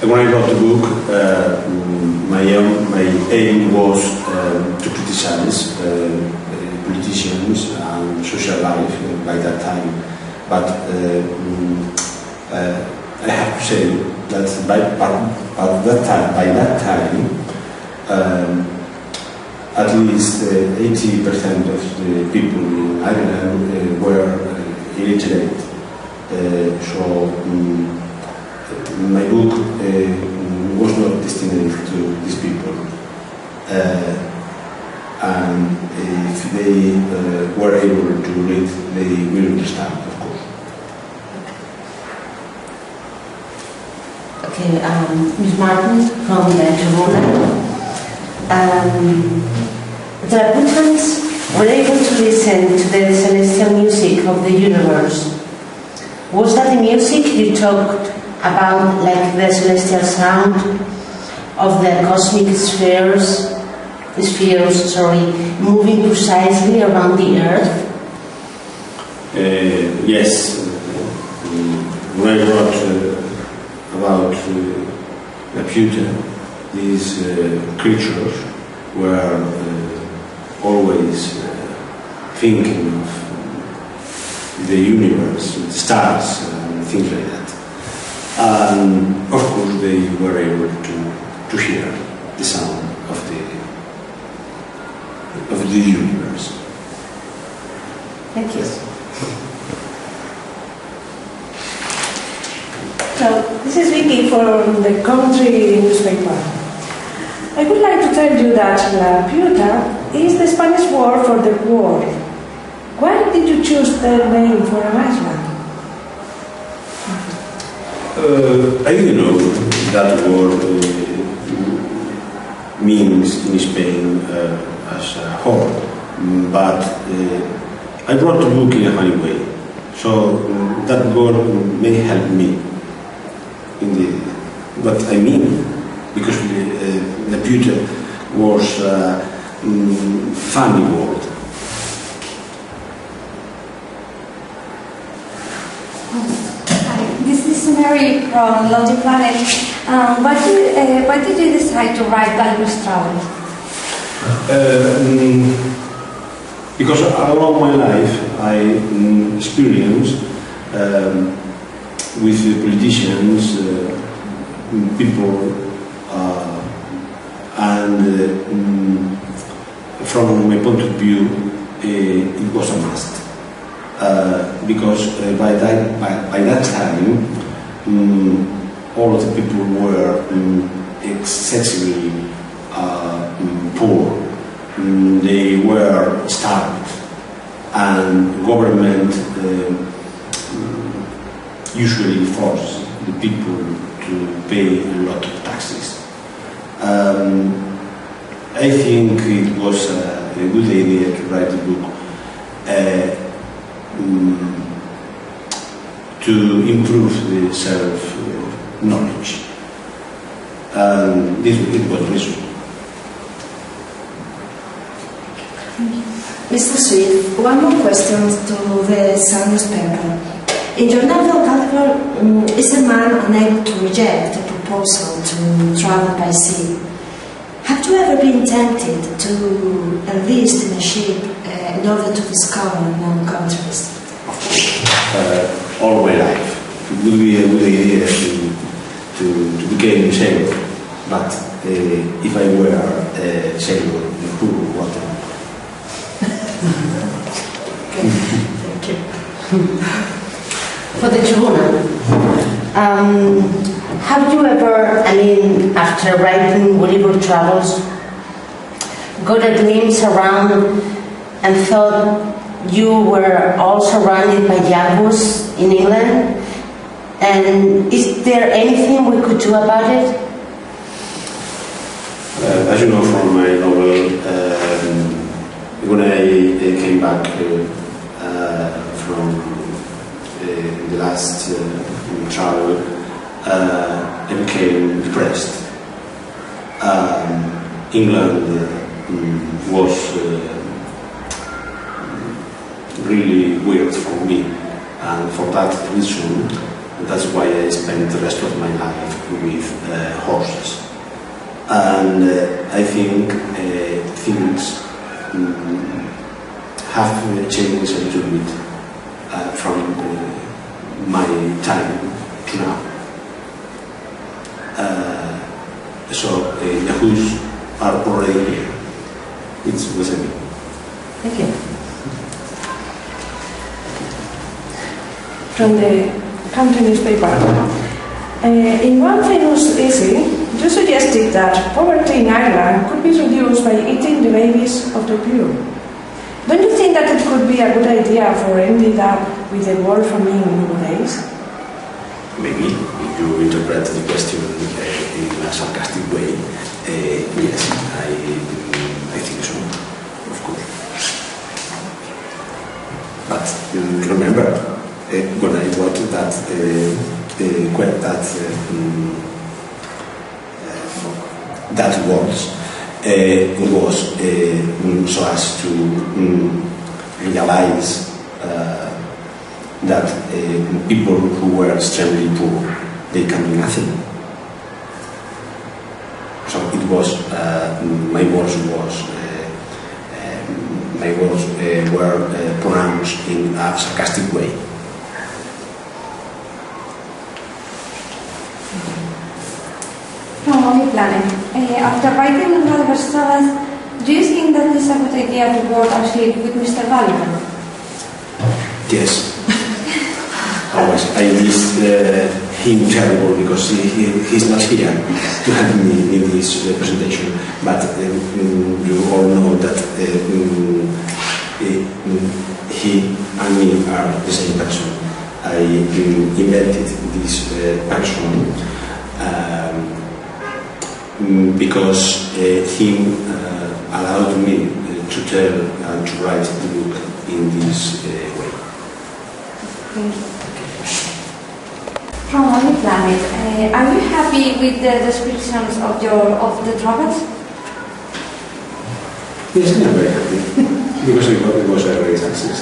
when I wrote the book, my aim was to criticize politicians and social life by that time. But I have to say that by that time, at least 80% of the people in Ireland were illiterate. So my book was not destined to these people. And if they were able to read, they will understand, of course. Okay, Ms. Martin from Toronto. The Britons were able to listen to the celestial music of the universe. Was that the music you talked about, like the celestial sound of the cosmic spheres, moving precisely around the Earth? Yes. When I wrote about computer, these creatures were always thinking of the universe, the stars, and things like that. And of course, they were able to hear the sound of the universe. Thank you. So, this is Vicky from the country newspaper. I would like to tell you that La Piuta is the Spanish word for the world. Why did you choose the name for an island? I didn't know that word means in Spain as a whole, but I wrote the book in a funny way, so that word may help me in what I mean, because the beauty was a funny word. Hi, this is Mary from Logic Planet. Why did you decide to write Gulliver's Travels? Because along my life I experienced with politicians, people, and from my point of view, it was a must. Because by that time, all of the people were excessively poor. They were starved, and government usually forced the people to pay a lot of taxes. I think it was a good idea to write a book to improve the self-knowledge. It was the reason. Mr. Sweet, one more question to the Sun newspaper. In your novel, Gulliver is a man unable to reject a proposal to travel by sea. Have you ever been tempted to enlist in a ship in order to discover known countries? All my life. It would be a good idea to become a sailor, but if I were a sailor in cool water. Thank you. For the Tribunal, have you ever, after writing Gulliver Travels, got a glimpse around and thought you were all surrounded by jaguars in England? And is there anything we could do about it? As you know from my novel, when I came back from the last travel, I became depressed. England was really weird for me, and for that reason That's why I spent the rest of my life with horses. And I think things have changed a little bit from my time to now. So Yahoos are already here. It's the same. Thank you. From the country newspaper. In one famous essay, you suggested that poverty in Ireland could be reduced by eating the babies of the poor. Don't you think that it could be a good idea for ending up with the world famine nowadays? Maybe, if you interpret the question in a sarcastic way, yes, I think so, of course. But remember, when I wrote that words, it was so as to realize that people who were extremely poor, they can do nothing. So it was my words were pronounced in a sarcastic way. From Only Planet. After writing Gulliver's travels, do you think that it's a good idea to board a ship with Mr. Gulliver? Yes. Always. I miss him terrible because he's not here to help me in this presentation. But you all know that he and me are the same person. I invented this person because he allowed me to tell and to write the book in this way. Thank you. From Only Planet, are you happy with the descriptions of the travels? Yes, I'm very happy because it was a great success.